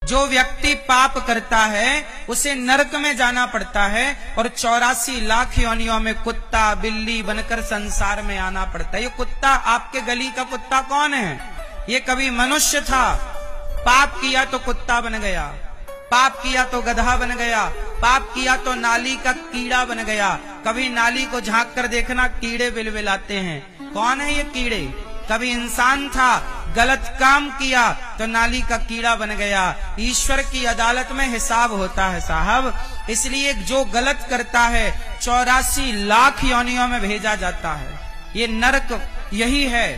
जो व्यक्ति पाप करता है उसे नरक में जाना पड़ता है और 84 लाख योनियों में कुत्ता बिल्ली बनकर संसार में आना पड़ता है। ये कुत्ता, आपके गली का कुत्ता कौन है? ये कभी मनुष्य था, पाप किया तो कुत्ता बन गया, पाप किया तो गधा बन गया, पाप किया तो नाली का कीड़ा बन गया। कभी नाली को झांक कर देखना, कीड़े बिलबिलाते हैं। कौन है ये कीड़े? कभी इंसान था, गलत काम किया तो नाली का कीड़ा बन गया। ईश्वर की अदालत में हिसाब होता है साहब। इसलिए जो गलत करता है 84 लाख योनियों में भेजा जाता है। ये नरक यही है।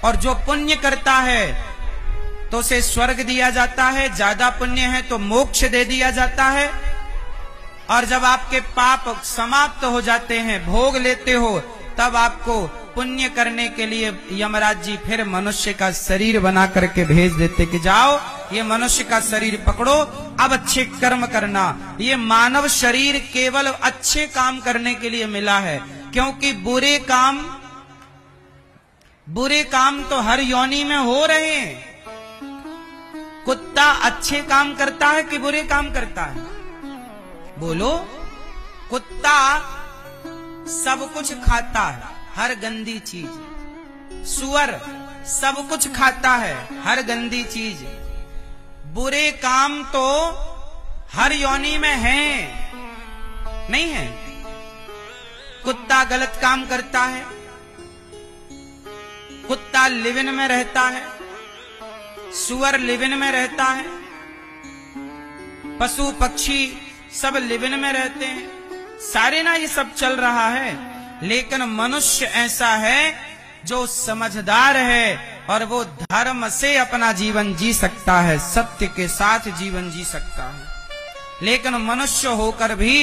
और जो पुण्य करता है तो उसे स्वर्ग दिया जाता है, ज्यादा पुण्य है तो मोक्ष दे दिया जाता है। और जब आपके पाप समाप्त हो जाते हैं, भोग लेते हो, तब आपको पुण्य करने के लिए यमराज जी फिर मनुष्य का शरीर बना करके भेज देते कि जाओ ये मनुष्य का शरीर पकड़ो, अब अच्छे कर्म करना। ये मानव शरीर केवल अच्छे काम करने के लिए मिला है, क्योंकि बुरे काम तो हर योनि में हो रहे हैं। कुत्ता अच्छे काम करता है कि बुरे काम करता है? बोलो। कुत्ता सब कुछ खाता है, हर गंदी चीज। सुअर सब कुछ खाता है, हर गंदी चीज। बुरे काम तो हर योनि में है, नहीं है? कुत्ता गलत काम करता है, कुत्ता लिविन में रहता है, सुअर लिविन में रहता है, पशु पक्षी सब लिविन में रहते हैं, सारे ना ये सब चल रहा है। लेकिन मनुष्य ऐसा है जो समझदार है और वो धर्म से अपना जीवन जी सकता है, सत्य के साथ जीवन जी सकता है। लेकिन मनुष्य होकर भी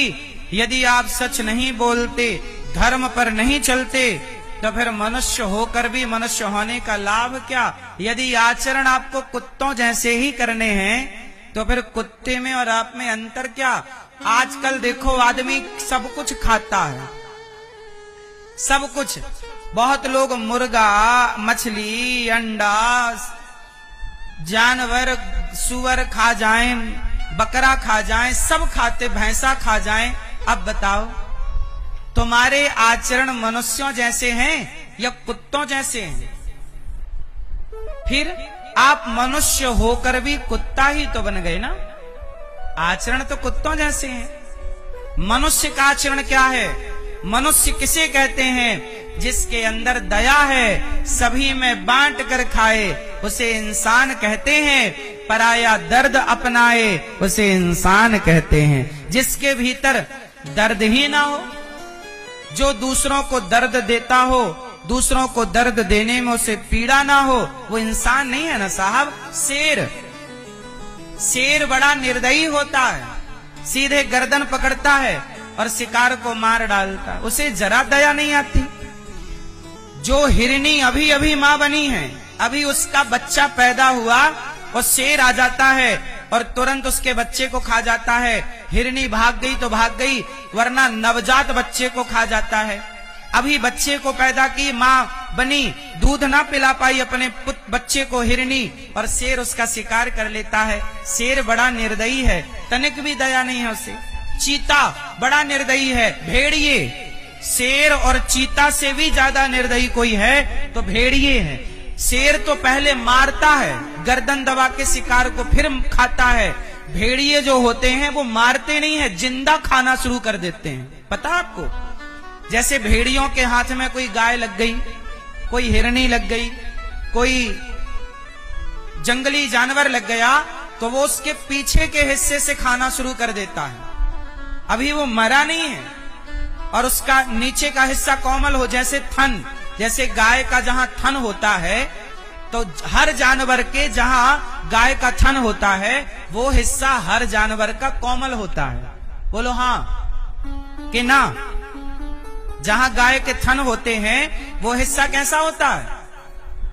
यदि आप सच नहीं बोलते, धर्म पर नहीं चलते, तो फिर मनुष्य होकर भी मनुष्य होने का लाभ क्या? यदि आचरण आपको कुत्तों जैसे ही करने हैं तो फिर कुत्ते में और आप में अंतर क्या? आजकल देखो आदमी सब कुछ खाता है, सब कुछ। बहुत लोग मुर्गा, मछली, अंडा, जानवर, सुअर खा जाएं, बकरा खा जाएं, सब खाते, भैंसा खा जाएं। अब बताओ तुम्हारे आचरण मनुष्यों जैसे हैं या कुत्तों जैसे हैं? फिर आप मनुष्य होकर भी कुत्ता ही तो बन गए ना। आचरण तो कुत्तों जैसे हैं। मनुष्य का आचरण क्या है? मनुष्य किसे कहते हैं? जिसके अंदर दया है, सभी में बांट कर खाए, उसे इंसान कहते हैं। पराया दर्द अपनाए, उसे इंसान कहते हैं। जिसके भीतर दर्द ही ना हो, जो दूसरों को दर्द देता हो, दूसरों को दर्द देने में उसे पीड़ा ना हो, वो इंसान नहीं है ना साहब। शेर बड़ा निर्दयी होता है, सीधे गर्दन पकड़ता है और शिकार को मार डालता है, उसे जरा दया नहीं आती। जो हिरनी अभी अभी मां बनी है, अभी उसका बच्चा पैदा हुआ और शेर आ जाता है और तुरंत उसके बच्चे को खा जाता है। हिरनी भाग गई तो भाग गई, वरना नवजात बच्चे को खा जाता है। अभी बच्चे को पैदा की, मां बनी, दूध ना पिला पाई अपने बच्चे को हिरनी, और शेर उसका शिकार कर लेता है। शेर बड़ा निर्दयी है, तनिक भी दया नहीं है उसे। चीता बड़ा निर्दयी है। भेड़िए, शेर और चीता से भी ज्यादा निर्दयी कोई है तो भेड़िए है। शेर तो पहले मारता है, गर्दन दबा के शिकार को, फिर खाता है। भेड़िए जो होते हैं वो मारते नहीं है, जिंदा खाना शुरू कर देते हैं। पता आपको? जैसे भेड़ियों के हाथ में कोई गाय लग गई, कोई हिरनी लग गई, कोई जंगली जानवर लग गया, तो वो उसके पीछे के हिस्से से खाना शुरू कर देता है। अभी वो मरा नहीं है और उसका नीचे का हिस्सा कोमल हो, जैसे थन, जैसे गाय का जहां थन होता है, तो हर जानवर के जहां गाय का थन होता है वो हिस्सा हर जानवर का कोमल होता है। बोलो हाँ कि ना? जहां गाय के थन होते हैं वो हिस्सा कैसा होता है?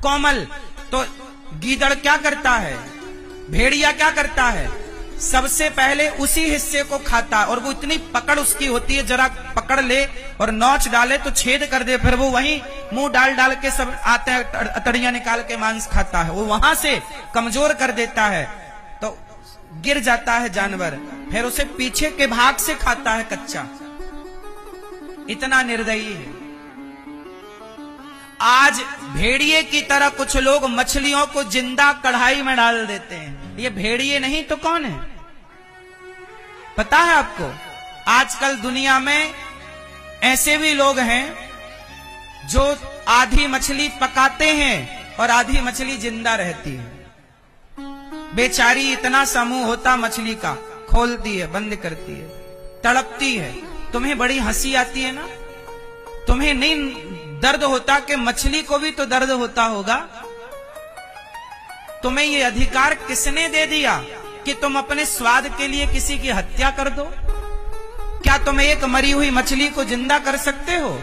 कोमल। तो गीदड़ क्या करता है, भेड़िया क्या करता है? सबसे पहले उसी हिस्से को खाता, और वो इतनी पकड़ उसकी होती है, जरा पकड़ ले और नोच डाले तो छेद कर दे, फिर वो वहीं मुंह डाल डाल के सब आते हैं, अतड़ियां निकाल के मांस खाता है। वो वहां से कमजोर कर देता है। तो गिर जाता है जानवर, फिर उसे पीछे के भाग से खाता है कच्चा। इतना निर्दयी है। आज भेड़िए की तरह कुछ लोग मछलियों को जिंदा कढ़ाई में डाल देते हैं। ये भेड़िए नहीं तो कौन है? पता है आपको? आजकल दुनिया में ऐसे भी लोग हैं जो आधी मछली पकाते हैं और आधी मछली जिंदा रहती है। बेचारी इतना समूह होता मछली का, खोलती है, बंद करती है, तड़पती है। तुम्हें बड़ी हंसी आती है ना? तुम्हें नहीं दर्द होता कि मछली को भी तो दर्द होता होगा? तुम्हें ये अधिकार किसने दे दिया कि तुम अपने स्वाद के लिए किसी की हत्या कर दो? क्या तुम एक मरी हुई मछली को जिंदा कर सकते हो?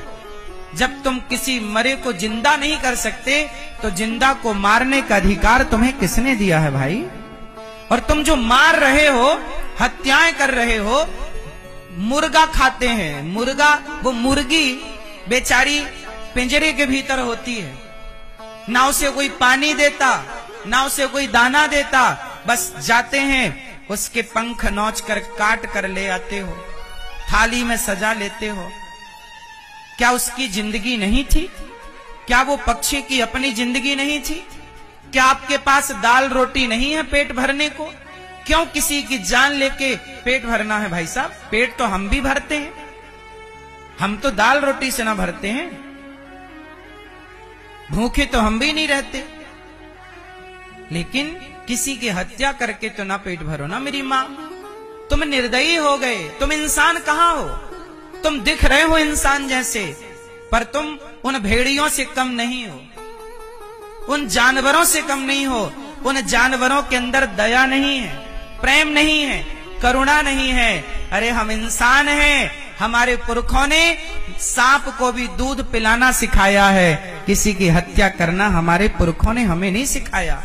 जब तुम किसी मरे को जिंदा नहीं कर सकते तो जिंदा को मारने का अधिकार तुम्हें किसने दिया है भाई? और तुम जो मार रहे हो, हत्याएं कर रहे हो, मुर्गा खाते हैं। मुर्गा, वो मुर्गी बेचारी पिंजरे के भीतर होती है, ना उसे कोई पानी देता, ना उसे कोई दाना देता, बस जाते हैं उसके पंख नोच कर काट कर ले आते हो, थाली में सजा लेते हो। क्या उसकी जिंदगी नहीं थी? क्या वो पक्षी की अपनी जिंदगी नहीं थी? क्या आपके पास दाल रोटी नहीं है पेट भरने को? क्यों किसी की जान लेके पेट भरना है भाई साहब? पेट तो हम भी भरते हैं, हम तो दाल रोटी से ना भरते हैं, भूखे तो हम भी नहीं रहते। लेकिन किसी की हत्या करके तो ना पेट भरो ना मेरी मां। तुम निर्दयी हो गए। तुम इंसान कहां हो? तुम दिख रहे हो इंसान जैसे, पर तुम उन भेड़ियों से कम नहीं हो, उन जानवरों से कम नहीं हो। उन जानवरों के अंदर दया नहीं है, प्रेम नहीं है, करुणा नहीं है। अरे हम इंसान हैं। हमारे पुरखों ने सांप को भी दूध पिलाना सिखाया है, किसी की हत्या करना हमारे पुरखों ने हमें नहीं सिखाया।